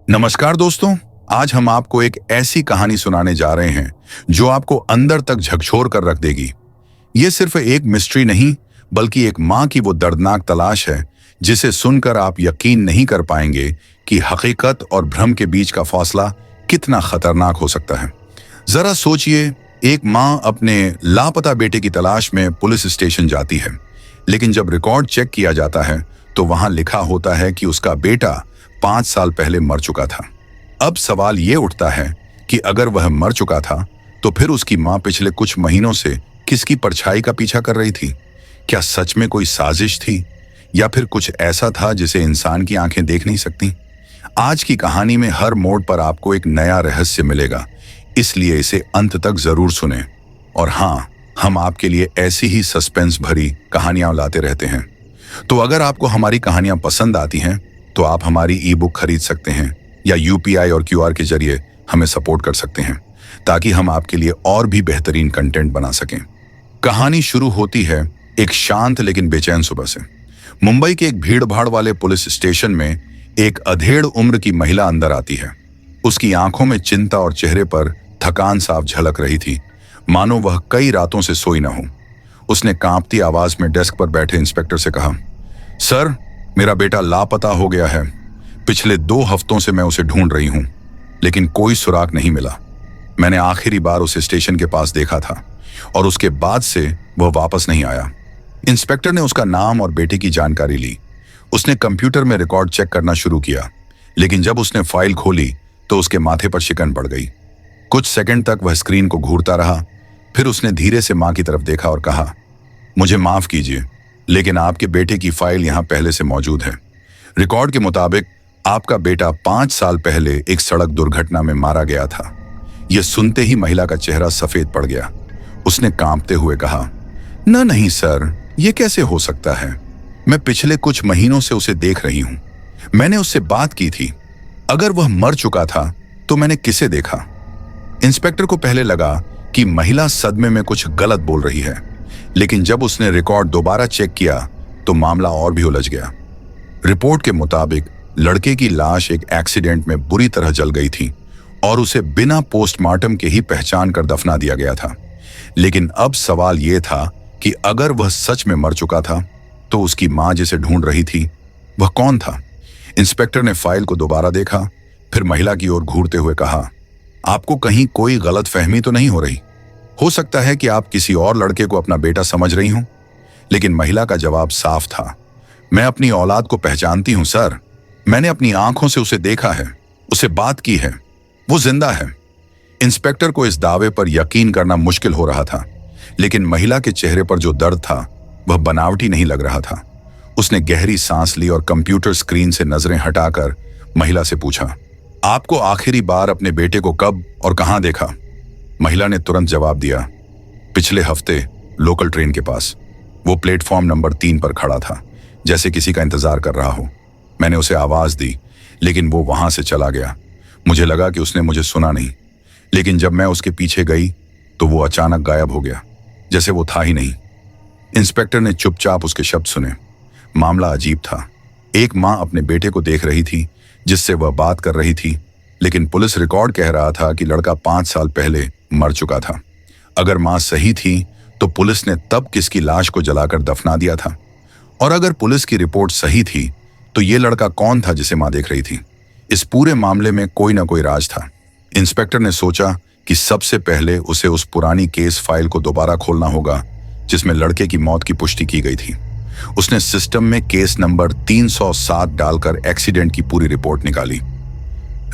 नमस्कार दोस्तों। आज हम आपको एक ऐसी कहानी सुनाने जा रहे हैं जो आपको अंदर तक झकझोर कर रख देगी। ये सिर्फ एक मिस्ट्री नहीं, बल्कि एक माँ की वो दर्दनाक तलाश है जिसे सुनकर आप यकीन नहीं कर पाएंगे कि हकीकत और भ्रम के बीच का फासला कितना खतरनाक हो सकता है। जरा सोचिए, एक माँ अपने लापता बेटे की तलाश में पुलिस स्टेशन जाती है, लेकिन जब रिकॉर्ड चेक किया जाता है तो वहां लिखा होता है कि उसका बेटा 5 साल पहले मर चुका था। अब सवाल ये उठता है कि अगर वह मर चुका था तो फिर उसकी मां पिछले कुछ महीनों से किसकी परछाई का पीछा कर रही थी? क्या सच में कोई साजिश थी, या फिर कुछ ऐसा था जिसे इंसान की आंखें देख नहीं सकती? आज की कहानी में हर मोड़ पर आपको एक नया रहस्य मिलेगा, इसलिए इसे अंत तक जरूर सुने। और हाँ, हम आपके लिए ऐसी ही सस्पेंस भरी कहानियां लाते रहते हैं। तो अगर आपको हमारी कहानियां पसंद आती हैं तो आप हमारी ई बुक खरीद सकते हैं या यूपीआई और क्यूआर के जरिए हमें सपोर्ट कर सकते हैं, ताकि हम आपके लिए और भी बेहतरीन कंटेंट बना सकें। कहानी शुरू होती है एक शांत लेकिन बेचैन सुबह से। मुंबई के एक भीड़-भाड़ वाले पुलिस स्टेशन में एक अधेड़ उम्र की महिला अंदर आती है। उसकी आंखों में चिंता और चेहरे पर थकान साफ झलक रही थी, मानो वह कई रातों से सोई न हो। उसने कांपती आवाज में डेस्क पर बैठे इंस्पेक्टर से कहा, सर, मेरा बेटा लापता हो गया है। पिछले 2 हफ्तों से मैं उसे ढूंढ रही हूं, लेकिन कोई सुराग नहीं मिला। मैंने आखिरी बार उसे स्टेशन के पास देखा था और उसके बाद से वह वापस नहीं आया। इंस्पेक्टर ने उसका नाम और बेटे की जानकारी ली। उसने कंप्यूटर में रिकॉर्ड चेक करना शुरू किया, लेकिन जब उसने फाइल खोली तो उसके माथे पर शिकन पड़ गई। कुछ सेकंड तक वह स्क्रीन को घूरता रहा, फिर उसने धीरे से मां की तरफ देखा और कहा, मुझे माफ कीजिए, लेकिन आपके बेटे की फाइल यहां पहले से मौजूद है। रिकॉर्ड के मुताबिक आपका बेटा 5 साल पहले एक सड़क दुर्घटना में मारा गया था। यह सुनते ही महिला का चेहरा सफेद पड़ गया। उसने कांपते हुए कहा, नहीं सर, यह कैसे हो सकता है? मैं पिछले कुछ महीनों से उसे देख रही हूं। मैंने उससे बात की थी। अगर वह मर चुका था तो मैंने किसे देखा? इंस्पेक्टर को पहले लगा कि महिला सदमे में कुछ गलत बोल रही है, लेकिन जब उसने रिकॉर्ड दोबारा चेक किया तो मामला और भी उलझ गया। रिपोर्ट के मुताबिक लड़के की लाश एक एक्सीडेंट में बुरी तरह जल गई थी और उसे बिना पोस्टमार्टम के ही पहचान कर दफना दिया गया था। लेकिन अब सवाल यह था कि अगर वह सच में मर चुका था तो उसकी मां जिसे ढूंढ रही थी वह कौन था? इंस्पेक्टर ने फाइल को दोबारा देखा, फिर महिला की ओर घूरते हुए कहा, आपको कहीं कोई गलतफहमी तो नहीं हो रही? हो सकता है कि आप किसी और लड़के को अपना बेटा समझ रही हों। लेकिन महिला का जवाब साफ था, मैं अपनी औलाद को पहचानती हूं सर। मैंने अपनी आंखों से उसे देखा है, उसे बात की है, वो जिंदा है। इंस्पेक्टर को इस दावे पर यकीन करना मुश्किल हो रहा था, लेकिन महिला के चेहरे पर जो दर्द था वह बनावटी नहीं लग रहा था। उसने गहरी सांस ली और कंप्यूटर स्क्रीन से नजरें हटाकर महिला से पूछा, आपको आखिरी बार अपने बेटे को कब और कहां देखा? महिला ने तुरंत जवाब दिया, पिछले हफ्ते लोकल ट्रेन के पास। वो प्लेटफॉर्म नंबर 3 पर खड़ा था, जैसे किसी का इंतजार कर रहा हो। मैंने उसे आवाज दी, लेकिन वो वहां से चला गया। मुझे लगा कि उसने मुझे सुना नहीं, लेकिन जब मैं उसके पीछे गई तो वो अचानक गायब हो गया, जैसे वो था ही नहीं। इंस्पेक्टर ने चुपचाप उसके शब्द सुने। मामला अजीब था। एक मां अपने बेटे को देख रही थी जिससे वह बात कर रही थी, लेकिन पुलिस रिकॉर्ड कह रहा था कि लड़का 5 साल पहले मर चुका था। अगर मां सही थी तो पुलिस ने तब किसकी लाश को जलाकर दफना दिया था? और अगर पुलिस की रिपोर्ट सही थी तो ये लड़का कौन था जिसे मां देख रही थी? इस पूरे मामले में कोई ना कोई राज था। इंस्पेक्टर ने सोचा कि सबसे पहले उसे उस पुरानी केस फाइल को दोबारा खोलना होगा जिसमें लड़के की मौत की पुष्टि की गई थी। उसने सिस्टम में केस नंबर 307 डालकर एक्सीडेंट की पूरी रिपोर्ट निकाली।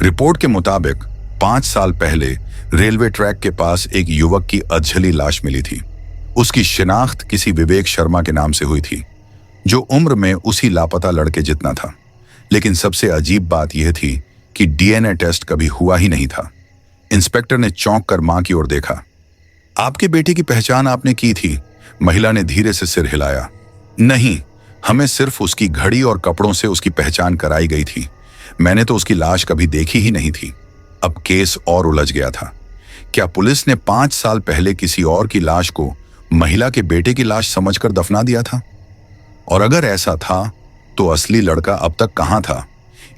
रिपोर्ट के मुताबिक 5 साल पहले रेलवे ट्रैक के पास एक युवक की अधजली लाश मिली थी। उसकी शिनाख्त किसी विवेक शर्मा के नाम से हुई थी, जो उम्र में उसी लापता लड़के जितना था। लेकिन सबसे अजीब बात यह थी कि डीएनए टेस्ट कभी हुआ ही नहीं था। इंस्पेक्टर ने चौंक कर मां की ओर देखा। आपके बेटे की पहचान आपने की थी? महिला ने धीरे से सिर हिलाया। नहीं, हमें सिर्फ उसकी घड़ी और कपड़ों से उसकी पहचान कराई गई थी। मैंने तो उसकी लाश कभी देखी ही नहीं थी। अब केस और उलझ गया था। क्या पुलिस ने 5 साल पहले किसी और की लाश को महिला के बेटे की लाश समझकर दफना दिया था? और अगर ऐसा था तो असली लड़का अब तक कहां था?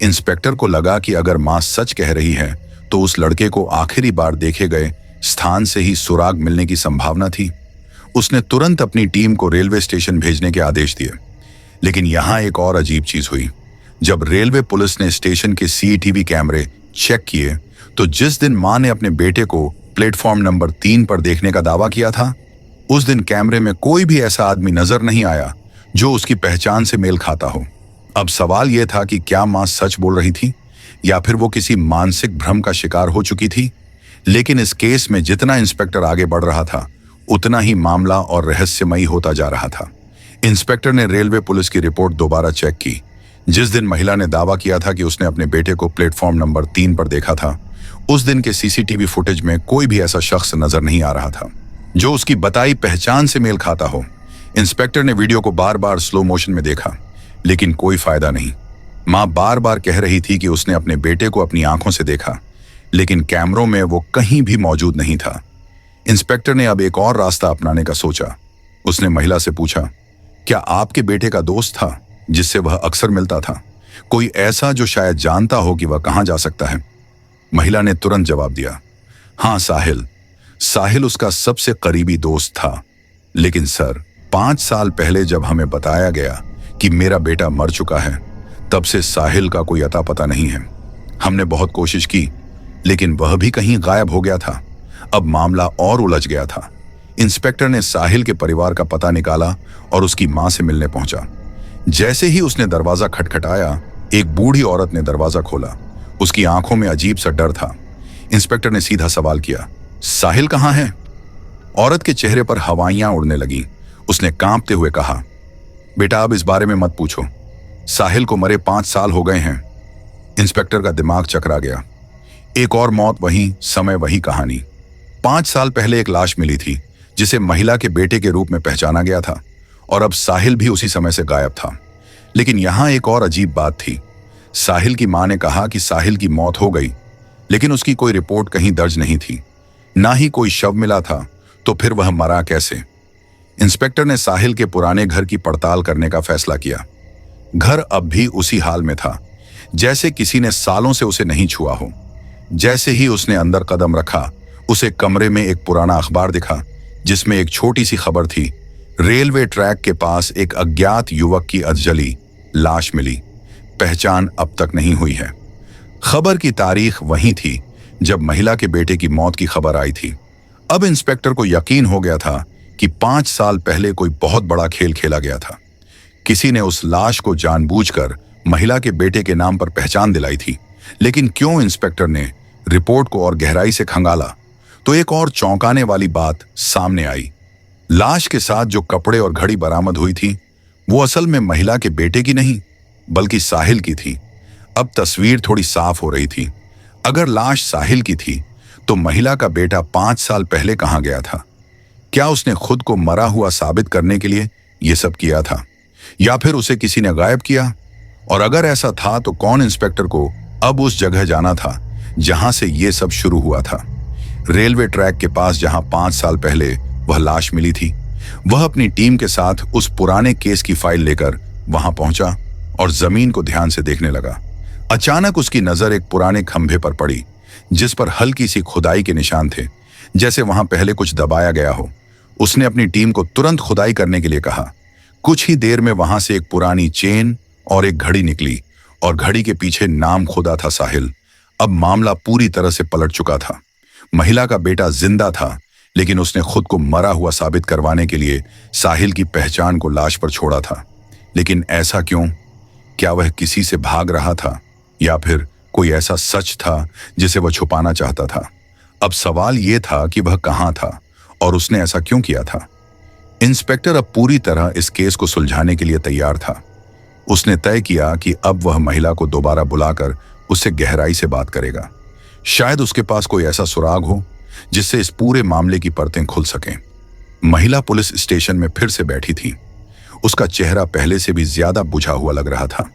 इंस्पेक्टर को लगा कि अगर मां सच कह रही है तो उस लड़के को आखिरी बार देखे गए स्थान से ही सुराग मिलने की संभावना थी। उसने तुरंत अपनी टीम को रेलवे स्टेशन भेजने के आदेश दिए। लेकिन यहां एक और अजीब चीज हुई। जब रेलवे पुलिस ने स्टेशन के सीसीटीवी कैमरे चेक किए तो जिस दिन मां ने अपने बेटे को प्लेटफॉर्म नंबर 3 पर देखने का दावा किया था, उस दिन कैमरे में कोई भी ऐसा आदमी नजर नहीं आया जो उसकी पहचान से मेल खाता हो। अब सवाल यह था कि क्या मां सच बोल रही थी या फिर वो किसी मानसिक भ्रम का शिकार हो चुकी थी। लेकिन इस केस में जितना इंस्पेक्टर आगे बढ़ रहा था उतना ही मामला और रहस्यमयी होता जा रहा था। इंस्पेक्टर ने रेलवे पुलिस की रिपोर्ट दोबारा चेक की। जिस दिन महिला ने दावा किया था कि उसने अपने बेटे को प्लेटफॉर्म नंबर 3 पर देखा था, उस दिन के सीसीटीवी फुटेज में कोई भी ऐसा शख्स नजर नहीं आ रहा था जो उसकी बताई पहचान से मेल खाता हो। इंस्पेक्टर ने वीडियो को बार बार स्लो मोशन में देखा, लेकिन कोई फायदा नहीं। मां बार बार कह रही थी कि उसने अपने बेटे को अपनी आंखों से देखा, लेकिन कैमरों में वो कहीं भी मौजूद नहीं था। इंस्पेक्टर ने अब एक और रास्ता अपनाने का सोचा। उसने महिला से पूछा, क्या आपके बेटे का दोस्त था जिससे वह अक्सर मिलता था? कोई ऐसा जो शायद जानता हो कि वह कहां जा सकता है? महिला ने तुरंत जवाब दिया, हाँ, साहिल। साहिल उसका सबसे करीबी दोस्त था। लेकिन सर, 5 साल पहले जब हमें बताया गया कि मेरा बेटा मर चुका है, तब से साहिल का कोई अता पता नहीं है। हमने बहुत कोशिश की, लेकिन वह भी कहीं गायब हो गया था। अब मामला और उलझ गया था। इंस्पेक्टर ने साहिल के परिवार का पता निकाला और उसकी मां से मिलने पहुंचा। जैसे ही उसने दरवाजा खटखटाया, एक बूढ़ी औरत ने दरवाजा खोला। उसकी आंखों में अजीब सा डर था। इंस्पेक्टर ने सीधा सवाल किया, साहिल कहां है? औरत के चेहरे पर हवाइयां उड़ने लगीं। उसने कांपते हुए कहा, बेटा, अब इस बारे में मत पूछो। साहिल को मरे 5 साल हो गए हैं। इंस्पेक्टर का दिमाग चकरा गया। एक और मौत, वही समय, वही कहानी। 5 साल पहले एक लाश मिली थी जिसे महिला के बेटे के रूप में पहचाना गया था, और अब साहिल भी उसी समय से गायब था। लेकिन यहां एक और अजीब बात थी। साहिल की मां ने कहा कि साहिल की मौत हो गई, लेकिन उसकी कोई रिपोर्ट कहीं दर्ज नहीं थी, ना ही कोई शव मिला था। तो फिर वह मरा कैसे? इंस्पेक्टर ने साहिल के पुराने घर की पड़ताल करने का फैसला किया। घर अब भी उसी हाल में था, जैसे किसी ने सालों से उसे नहीं छुआ हो। जैसे ही उसने अंदर कदम रखा, उसे कमरे में एक पुराना अखबार दिखा जिसमें एक छोटी सी खबर थी। रेलवे ट्रैक के पास एक अज्ञात युवक की अधजली लाश मिली, पहचान अब तक नहीं हुई है। खबर की तारीख वही थी जब महिला के बेटे की मौत की खबर आई थी। अब इंस्पेक्टर को यकीन हो गया था कि 5 साल पहले कोई बहुत बड़ा खेल खेला गया था। किसी ने उस लाश को जानबूझकर महिला के बेटे के नाम पर पहचान दिलाई थी। लेकिन क्यों? इंस्पेक्टर ने रिपोर्ट को और गहराई से खंगाला तो एक और चौंकाने वाली बात सामने आई। लाश के साथ जो कपड़े और घड़ी बरामद हुई थी, वो असल में महिला के बेटे की नहीं, बल्कि साहिल की थी। अब तस्वीर थोड़ी साफ हो रही थी। अगर लाश साहिल की थी, तो महिला का बेटा 5 साल पहले कहां गया था? क्या उसने खुद को मरा हुआ साबित करने के लिए यह सब किया था, या फिर उसे किसी ने गायब किया? और अगर ऐसा था तो कौन इंस्पेक्टर को अब उस जगह जाना था जहां से यह सब शुरू हुआ था? रेलवे ट्रैक के पास जहां 5 साल पहले वह लाश मिली थी, वह अपनी टीम के साथ उस पुराने केस की फाइल लेकर वहां पहुंचा और जमीन को ध्यान से देखने लगा। अचानक उसकी नजर एक पुराने खंभे पर पड़ी जिस पर हल्की सी खुदाई के निशान थे, जैसे वहां पहले कुछ दबाया गया हो। उसने अपनी टीम को तुरंत खुदाई करने के लिए कहा। कुछ ही देर में वहां से एक पुरानी चेन और एक घड़ी निकली, और घड़ी के पीछे नाम खुदा था, साहिल। अब मामला पूरी तरह से पलट चुका था। महिला का बेटा जिंदा था, लेकिन उसने खुद को मरा हुआ साबित करवाने के लिए साहिल की पहचान को लाश पर छोड़ा था। लेकिन ऐसा क्यों? क्या वह किसी से भाग रहा था, या फिर कोई ऐसा सच था जिसे वह छुपाना चाहता था? अब सवाल यह था कि वह कहां था और उसने ऐसा क्यों किया था। इंस्पेक्टर अब पूरी तरह इस केस को सुलझाने के लिए तैयार था। उसने तय किया कि अब वह महिला को दोबारा बुलाकर उससे गहराई से बात करेगा। शायद उसके पास कोई ऐसा सुराग हो जिससे इस पूरे मामले की परतें खुल सकें। महिला पुलिस स्टेशन में फिर से बैठी थी। उसका चेहरा पहले से भी ज्यादा बुझा हुआ लग रहा था।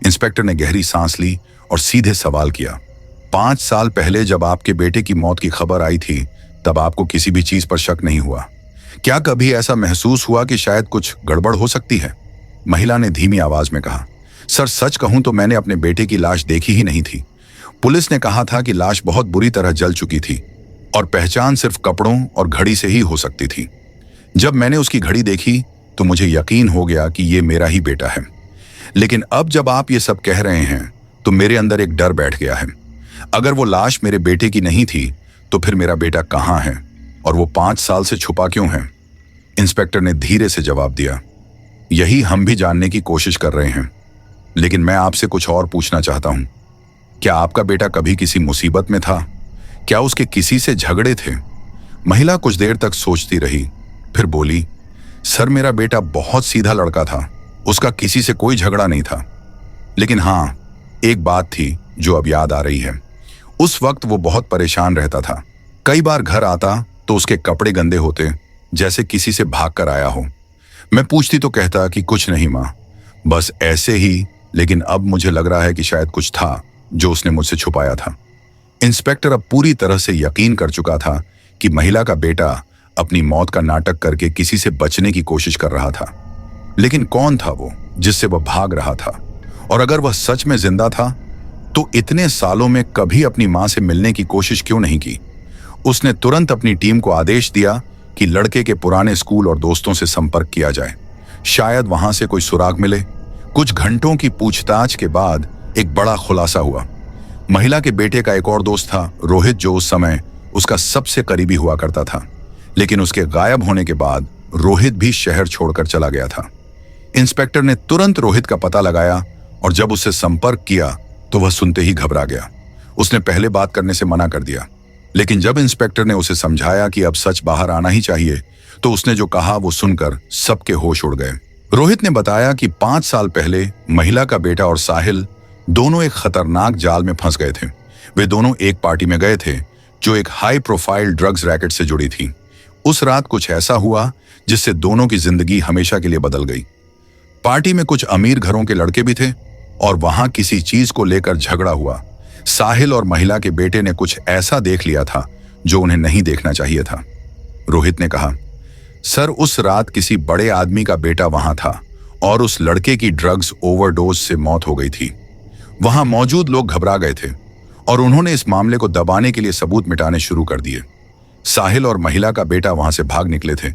इंस्पेक्टर ने गहरी सांस ली और सीधे सवाल किया, 5 साल पहले जब आपके बेटे की मौत की खबर आई थी, तब आपको किसी भी चीज पर शक नहीं हुआ? क्या कभी ऐसा महसूस हुआ कि शायद कुछ गड़बड़ हो सकती है? महिला ने धीमी आवाज में कहा। सर सच कहूं तो मैंने अपने बेटे की लाश देखी ही नहीं थी। पुलिस ने कहा था कि लाश बहुत बुरी तरह जल चुकी थी और पहचान सिर्फ कपड़ों और घड़ी से ही हो सकती थी। जब मैंने उसकी घड़ी देखी तो मुझे यकीन हो गया कि ये मेरा ही बेटा है। लेकिन अब जब आप ये सब कह रहे हैं तो मेरे अंदर एक डर बैठ गया है। अगर वो लाश मेरे बेटे की नहीं थी तो फिर मेरा बेटा कहाँ है और वो 5 साल से छुपा क्यों है? इंस्पेक्टर ने धीरे से जवाब दिया, यही हम भी जानने की कोशिश कर रहे हैं, लेकिन मैं आपसे कुछ और पूछना चाहता हूं। क्या आपका बेटा कभी किसी मुसीबत में था? क्या उसके किसी से झगड़े थे? महिला कुछ देर तक सोचती रही, फिर बोली, सर मेरा बेटा बहुत सीधा लड़का था, उसका किसी से कोई झगड़ा नहीं था। लेकिन हाँ, एक बात थी जो अब याद आ रही है। उस वक्त वो बहुत परेशान रहता था। कई बार घर आता तो उसके कपड़े गंदे होते, जैसे किसी से भाग कर आया हो। मैं पूछती तो कहता कि कुछ नहीं माँ, बस ऐसे ही। लेकिन अब मुझे लग रहा है कि शायद कुछ था जो उसने मुझसे छुपाया था। इंस्पेक्टर अब पूरी तरह से यकीन कर चुका था कि महिला का बेटा अपनी मौत का नाटक करके किसी से बचने की कोशिश कर रहा था। लेकिन कौन था वो जिससे वह भाग रहा था? और अगर वह सच में जिंदा था तो इतने सालों में कभी अपनी मां से मिलने की कोशिश क्यों नहीं की? उसने तुरंत अपनी टीम को आदेश दिया कि लड़के के पुराने स्कूल और दोस्तों से संपर्क किया जाए, शायद वहां से कोई सुराग मिले। कुछ घंटों की पूछताछ के बाद एक बड़ा खुलासा हुआ। महिला के बेटे का एक और दोस्त था, रोहित, जो उस समय उसका सबसे करीबी हुआ करता था। लेकिन उसके गायब होने के बाद रोहित भी शहर छोड़कर चला गया था। इंस्पेक्टर ने तुरंत रोहित का पता लगाया और जब उससे संपर्क किया तो वह सुनते ही घबरा गया। उसने पहले बात करने से मना कर दिया, लेकिन जब इंस्पेक्टर ने उसे समझाया कि अब सच बाहर आना ही चाहिए तो उसने जो कहा वो सुनकर सबके होश उड़ गए। रोहित ने बताया कि 5 साल पहले महिला का बेटा और साहिल दोनों एक खतरनाक जाल में फंस गए थे। वे दोनों एक पार्टी में गए थे जो एक हाई प्रोफाइल ड्रग्स रैकेट से जुड़ी थी। उस रात कुछ ऐसा हुआ जिससे दोनों की जिंदगी हमेशा के लिए बदल गई। पार्टी में कुछ अमीर घरों के लड़के भी थे और वहां किसी चीज को लेकर झगड़ा हुआ। साहिल और महिला के बेटे ने कुछ ऐसा देख लिया था जो उन्हें नहीं देखना चाहिए था। रोहित ने कहा, सर उस रात किसी बड़े आदमी का बेटा वहां था और उस लड़के की ड्रग्स ओवरडोज से मौत हो गई थी। वहां मौजूद लोग घबरा गए थे और उन्होंने इस मामले को दबाने के लिए सबूत मिटाने शुरू कर दिए। साहिल और महिला का बेटा वहां से भाग निकले थे,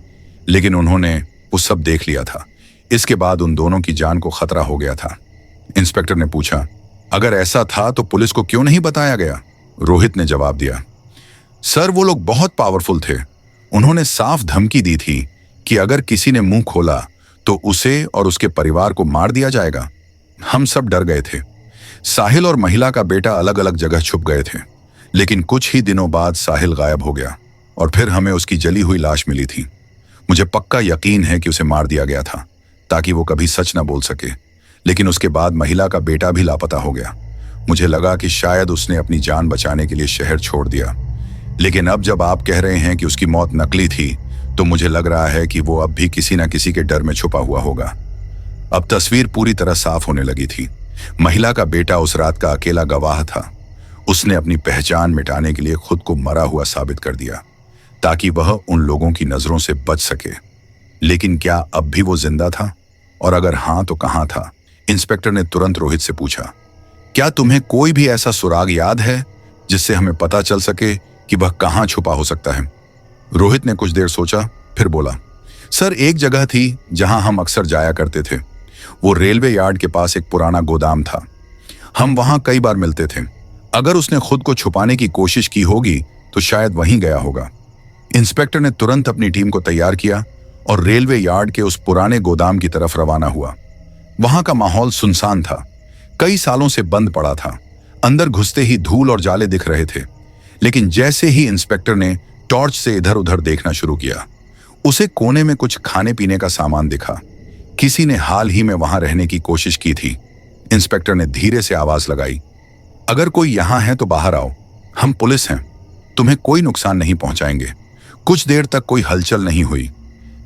लेकिन उन्होंने वो सब देख लिया था। इसके बाद उन दोनों की जान को खतरा हो गया था। इंस्पेक्टर ने पूछा, अगर ऐसा था तो पुलिस को क्यों नहीं बताया गया? रोहित ने जवाब दिया, सर वो लोग बहुत पावरफुल थे। उन्होंने साफ धमकी दी थी कि अगर किसी ने मुंह खोला तो उसे और उसके परिवार को मार दिया जाएगा। हम सब डर गए थे। साहिल और महिला का बेटा अलग अलग जगह छुप गए थे, लेकिन कुछ ही दिनों बाद साहिल गायब हो गया और फिर हमें उसकी जली हुई लाश मिली थी। मुझे पक्का यकीन है कि उसे मार दिया गया था ताकि वो कभी सच न बोल सके। लेकिन उसके बाद महिला का बेटा भी लापता हो गया। मुझे लगा कि शायद उसने अपनी जान बचाने के लिए शहर छोड़ दिया। लेकिन अब जब आप कह रहे हैं कि उसकी मौत नकली थी तो मुझे लग रहा है कि वो अब भी किसी न किसी के डर में छुपा हुआ होगा। अब तस्वीर पूरी तरह साफ होने लगी थी। महिला का बेटा उस रात का अकेला गवाह था। उसने अपनी पहचान मिटाने के लिए खुद को मरा हुआ साबित कर दिया ताकि वह उन लोगों की नजरों से बच सके। लेकिन क्या अब भी वो जिंदा था? और अगर हाँ तो कहां था? इंस्पेक्टर ने तुरंत रोहित से पूछा, क्या तुम्हें कोई भी ऐसा सुराग याद है जिससे हमें पता चल सके कि वह कहां छुपा हो सकता है? रोहित ने कुछ देर सोचा, फिर बोला, सर एक जगह थी जहां हम अक्सर जाया करते थे। वो रेलवे यार्ड के पास एक पुराना गोदाम था। हम वहां कई बार मिलते थे। अगर उसने खुद को छुपाने की कोशिश की होगी तो शायद वहीं गया होगा। इंस्पेक्टर ने तुरंत अपनी टीम को तैयार किया और रेलवे यार्ड के उस पुराने गोदाम की तरफ रवाना हुआ। वहां का माहौल सुनसान था, कई सालों से बंद पड़ा था। अंदर घुसते ही धूल और जाले दिख रहे थे। लेकिन जैसे ही इंस्पेक्टर ने टॉर्च से इधर उधर देखना शुरू किया, उसे कोने में कुछ खाने पीने का सामान दिखा। किसी ने हाल ही में वहां रहने की कोशिश की थी। इंस्पेक्टर ने धीरे से आवाज लगाई, अगर कोई यहां है तो बाहर आओ, हम पुलिस हैं, तुम्हें कोई नुकसान नहीं पहुंचाएंगे। कुछ देर तक कोई हलचल नहीं हुई,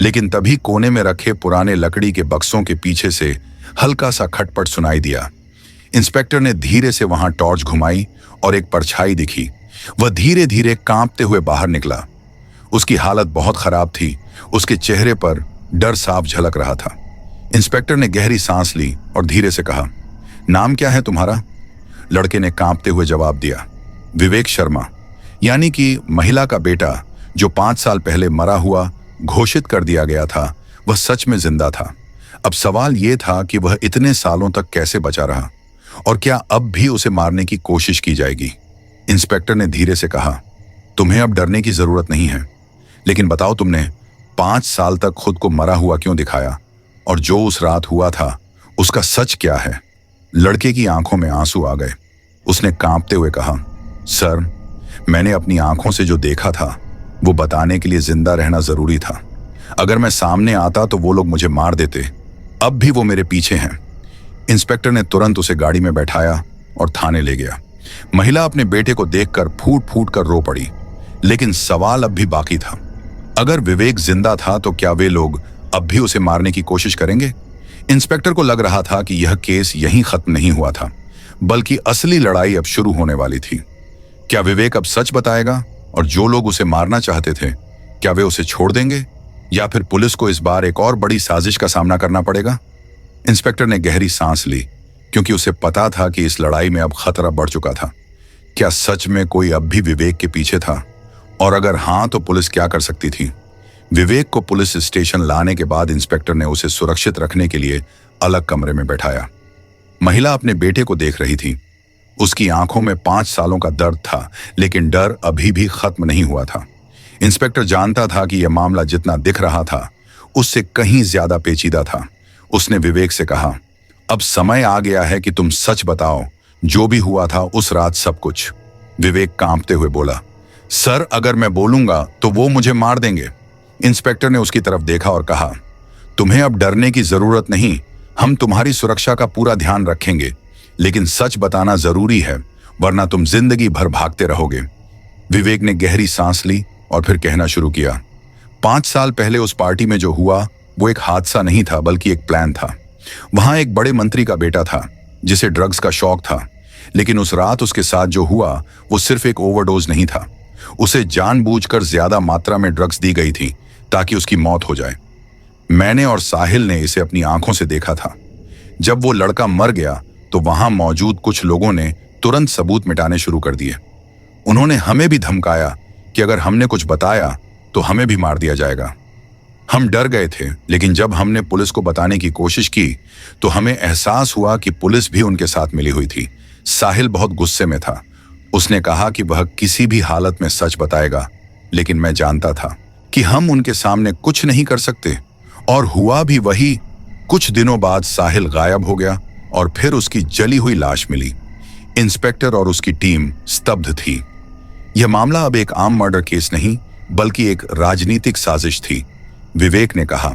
लेकिन तभी कोने में रखे पुराने लकड़ी के बक्सों के पीछे से हल्का सा खटपट सुनाई दिया। इंस्पेक्टर ने धीरे से वहां टॉर्च घुमाई और एक परछाई दिखी। वह धीरे धीरे कांपते हुए बाहर निकला। उसकी हालत बहुत खराब थी। उसके चेहरे पर डर साफ झलक रहा था। इंस्पेक्टर ने गहरी सांस ली और धीरे से कहा, नाम क्या है तुम्हारा? लड़के ने कांपते हुए जवाब दिया, विवेक शर्मा। यानी कि महिला का बेटा जो 5 साल पहले मरा हुआ घोषित कर दिया गया था, वह सच में जिंदा था। अब सवाल यह था कि वह इतने सालों तक कैसे बचा रहा, और क्या अब भी उसे मारने की कोशिश की जाएगी? इंस्पेक्टर ने धीरे से कहा, तुम्हें अब डरने की जरूरत नहीं है, लेकिन बताओ तुमने 5 साल तक खुद को मरा हुआ क्यों दिखाया, और जो उस रात हुआ था उसका सच क्या है? लड़के की आंखों में आंसू आ गए। उसने कांपते हुए कहा, सर, मैंने अपनी आंखों से जो देखा था वो बताने के लिए जिंदा रहना जरूरी था। अगर मैं सामने आता तो वो लोग मुझे मार देते। अब भी वो मेरे पीछे हैं। इंस्पेक्टर ने तुरंत उसे गाड़ी में बैठाया और थाने ले गया। महिला अपने बेटे को देखकर फूट फूट कर रो पड़ी, लेकिन सवाल अब भी बाकी था। अगर विवेक जिंदा था तो क्या वे लोग अब भी उसे मारने की कोशिश करेंगे? इंस्पेक्टर को लग रहा था कि यह केस यहीं खत्म नहीं हुआ था, बल्कि असली लड़ाई अब शुरू होने वाली थी। क्या विवेक अब सच बताएगा, और जो लोग उसे मारना चाहते थे, क्या वे उसे छोड़ देंगे, या फिर पुलिस को इस बार एक और बड़ी साजिश का सामना करना पड़ेगा? इंस्पेक्टर ने गहरी सांस ली, क्योंकि उसे पता था कि इस लड़ाई में अब खतरा बढ़ चुका था। क्या सच में कोई अब भी विवेक के पीछे था, और अगर हां तो पुलिस क्या कर सकती थी? विवेक को पुलिस स्टेशन लाने के बाद इंस्पेक्टर ने उसे सुरक्षित रखने के लिए अलग कमरे में बैठाया। महिला अपने बेटे को देख रही थी। उसकी आंखों में 5 सालों का दर्द था, लेकिन डर अभी भी खत्म नहीं हुआ था। इंस्पेक्टर जानता था कि यह मामला जितना दिख रहा था उससे कहीं ज्यादा पेचीदा था। उसने विवेक से कहा, अब समय आ गया है कि तुम सच बताओ, जो भी हुआ था उस रात सब कुछ। विवेक कांपते हुए बोला, सर, अगर मैं बोलूंगा तो वो मुझे मार देंगे। इंस्पेक्टर ने उसकी तरफ देखा और कहा, तुम्हें अब डरने की जरूरत नहीं, हम तुम्हारी सुरक्षा का पूरा ध्यान रखेंगे, लेकिन सच बताना जरूरी है, वरना तुम जिंदगी भर भागते रहोगे। विवेक ने गहरी सांस ली और फिर कहना शुरू किया, 5 साल पहले उस पार्टी में जो हुआ वो एक हादसा नहीं था, बल्कि एक प्लान था। वहां एक बड़े मंत्री का बेटा था जिसे ड्रग्स का शौक था, लेकिन उस रात उसके साथ जो हुआ वो सिर्फ एक ओवरडोज नहीं था। उसे जानबूझकर ज्यादा मात्रा में ड्रग्स दी गई थी ताकि उसकी मौत हो जाए। मैंने और साहिल ने इसे अपनी आंखों से देखा था। जब वो लड़का मर गया तो वहां मौजूद कुछ लोगों ने तुरंत सबूत मिटाने शुरू कर दिए। उन्होंने हमें भी धमकाया कि अगर हमने कुछ बताया तो हमें भी मार दिया जाएगा। हम डर गए थे, लेकिन जब हमने पुलिस को बताने की कोशिश की तो हमें एहसास हुआ कि पुलिस भी उनके साथ मिली हुई थी। साहिल बहुत गुस्से में था। उसने कहा कि वह किसी भी हालत में सच बताएगा, लेकिन मैं जानता था कि हम उनके सामने कुछ नहीं कर सकते, और हुआ भी वही। कुछ दिनों बाद साहिल गायब हो गया और फिर उसकी जली हुई लाश मिली। इंस्पेक्टर और उसकी टीम स्तब्ध थी। यह मामला अब एक आम मर्डर केस नहीं, बल्कि एक राजनीतिक साजिश थी। विवेक ने कहा,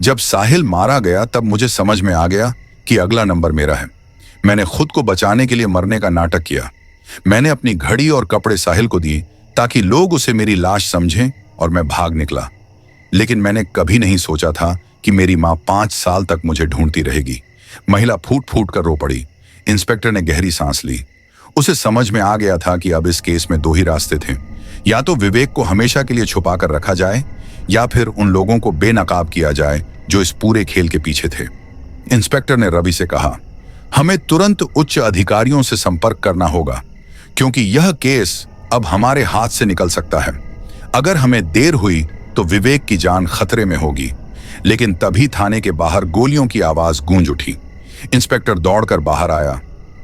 जब साहिल मारा गया तब मुझे समझ में आ गया कि अगला नंबर मेरा है। मैंने खुद को बचाने के लिए मरने का नाटक किया। मैंने अपनी घड़ी और कपड़े साहिल को दिए ताकि लोग उसे मेरी लाश समझें, और मैं भाग निकला। लेकिन मैंने कभी नहीं सोचा था कि मेरी मां 5 साल तक मुझे ढूंढती रहेगी। महिला फूट फूट कर रो पड़ी। इंस्पेक्टर ने गहरी सांस ली। उसे समझ में आ गया था कि अब इस केस में 2 ही रास्ते थे, या तो विवेक को हमेशा के लिए छुपा कर रखा जाए, या फिर उन लोगों को बेनकाब किया जाए जो इस पूरे खेल के पीछे थे। इंस्पेक्टर ने रवि से कहा, हमें तुरंत उच्च अधिकारियों से संपर्क करना होगा, क्योंकि यह केस अब हमारे हाथ से निकल सकता है। अगर हमें देर हुई तो विवेक की जान खतरे में होगी। लेकिन तभी थाने के बाहर गोलियों की आवाज गूंज उठी। इंस्पेक्टर दौड़कर बाहर आया।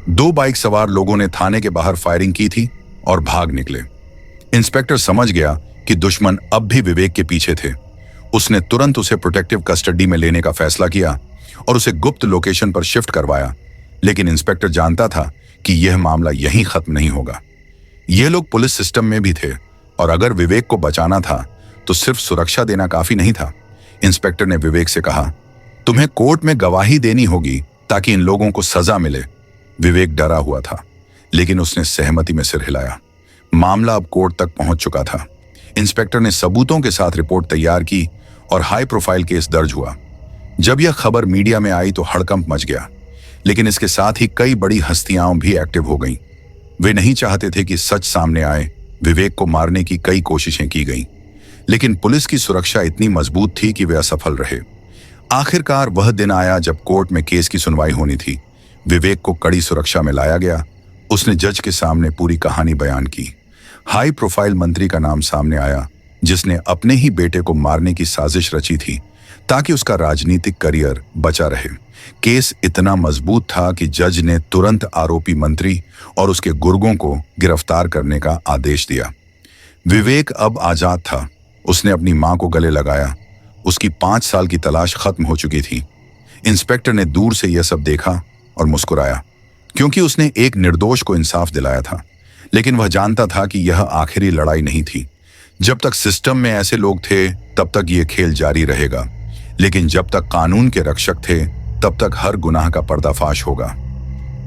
2 बाइक सवार लोगों ने थाने के बाहर फायरिंग की थी और भाग निकले। इंस्पेक्टर समझ गया कि दुश्मन अब भी विवेक के पीछे थे। उसने तुरंत उसे प्रोटेक्टिव कस्टडी में लेने का फैसला किया और उसे गुप्त लोकेशन पर शिफ्ट करवाया। लेकिन इंस्पेक्टर जानता था कि यह मामला यहीं खत्म नहीं होगा। ये लोग पुलिस सिस्टम में भी थे, और अगर विवेक को बचाना था तो सिर्फ सुरक्षा देना काफी नहीं था। इंस्पेक्टर ने विवेक से कहा, तुम्हें कोर्ट में गवाही देनी होगी ताकि इन लोगों को सजा मिले। विवेक डरा हुआ था, लेकिन उसने सहमति में सिर हिलाया। मामला अब कोर्ट तक पहुंच चुका था। इंस्पेक्टर ने सबूतों के साथ रिपोर्ट तैयार की और हाई प्रोफाइल केस दर्ज हुआ। जब यह खबर मीडिया में आई तो हड़कंप मच गया, लेकिन इसके साथ ही कई बड़ी हस्तियां भी एक्टिव हो गईं। वे नहीं चाहते थे कि सच सामने आए। विवेक को मारने की कई कोशिशें की गईं, लेकिन पुलिस की सुरक्षा इतनी मजबूत थी कि वे असफल रहे। आखिरकार वह दिन आया जब कोर्ट में केस की सुनवाई होनी थी। विवेक को कड़ी सुरक्षा में लाया गया। उसने जज के सामने पूरी कहानी बयान की। हाई प्रोफाइल मंत्री का नाम सामने आया जिसने अपने ही बेटे को मारने की साजिश रची थी ताकि उसका राजनीतिक करियर बचा रहे। केस इतना मजबूत था कि जज ने तुरंत आरोपी मंत्री और उसके गुर्गों को गिरफ्तार करने का आदेश दिया। विवेक अब आजाद था। उसने अपनी मां को गले लगाया। उसकी 5 साल की तलाश खत्म हो चुकी थी। इंस्पेक्टर ने दूर से यह सब देखा और मुस्कुराया, क्योंकि उसने एक निर्दोष को इंसाफ दिलाया था। लेकिन वह जानता था कि यह आखिरी लड़ाई नहीं थी। जब तक सिस्टम में ऐसे लोग थे तब तक यह खेल जारी रहेगा, लेकिन जब तक कानून के रक्षक थे तब तक हर गुनाह का पर्दाफाश होगा।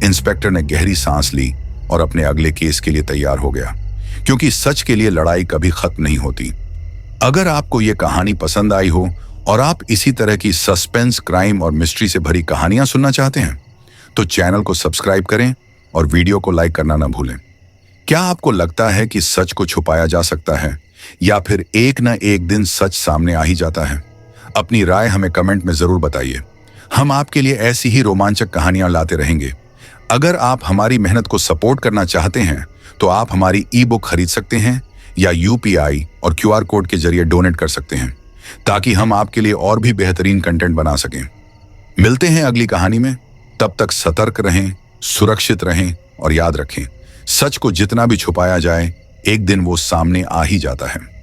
इंस्पेक्टर ने गहरी सांस ली और अपने अगले केस के लिए तैयार हो गया, क्योंकि सच के लिए लड़ाई कभी खत्म नहीं होती। अगर आपको यह कहानी पसंद आई हो और आप इसी तरह की सस्पेंस, क्राइम और मिस्ट्री से भरी कहानियां सुनना चाहते हैं तो चैनल को सब्सक्राइब करें और वीडियो को लाइक करना न भूलें। क्या आपको लगता है कि सच को छुपाया जा सकता है या फिर एक न एक दिन सच सामने आ ही जाता है? अपनी राय हमें कमेंट में जरूर बताइए। हम आपके लिए ऐसी ही रोमांचक कहानियां लाते रहेंगे। अगर आप हमारी मेहनत को सपोर्ट करना चाहते हैं तो आप हमारी ई-बुक खरीद सकते हैं या UPI और QR कोड के जरिए डोनेट कर सकते हैं, ताकि हम आपके लिए और भी बेहतरीन कंटेंट बना सकें। मिलते हैं अगली कहानी में। तब तक सतर्क रहें, सुरक्षित रहें और याद रखें, सच को जितना भी छुपाया जाए एक दिन वो सामने आ ही जाता है।